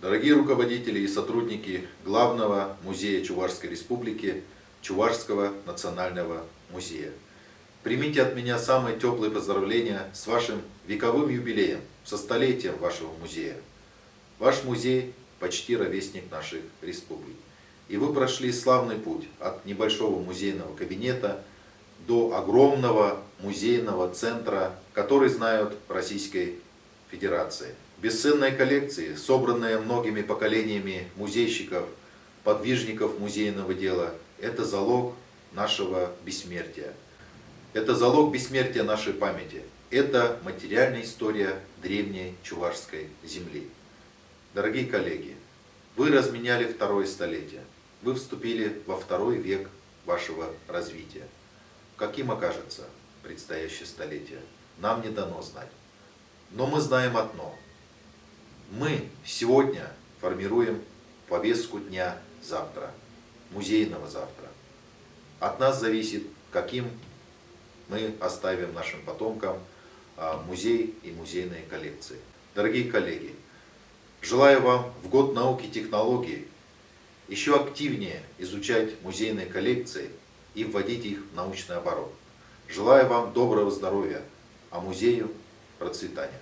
Дорогие руководители и сотрудники Главного музея Чувашской Республики, Чувашского национального музея, примите от меня самые теплые поздравления с вашим вековым юбилеем, со столетием вашего музея. Ваш музей почти ровесник наших республик. И вы прошли славный путь от небольшого музейного кабинета до огромного музейного центра, который знают в Российской Федерации. Бесценные коллекции, собранные многими поколениями музейщиков, подвижников музейного дела, это залог нашего бессмертия. Это залог бессмертия нашей памяти. Это материальная история древней чувашской земли. Дорогие коллеги, вы разменяли второе столетие. Вы вступили во второй век вашего развития. Каким окажется предстоящее столетие, нам не дано знать. Но мы знаем одно. Мы сегодня формируем повестку дня завтра, музейного завтра. От нас зависит, каким мы оставим нашим потомкам музей и музейные коллекции. Дорогие коллеги, желаю вам в год науки и технологий еще активнее изучать музейные коллекции и вводить их в научный оборот. Желаю вам доброго здоровья, а музею процветания.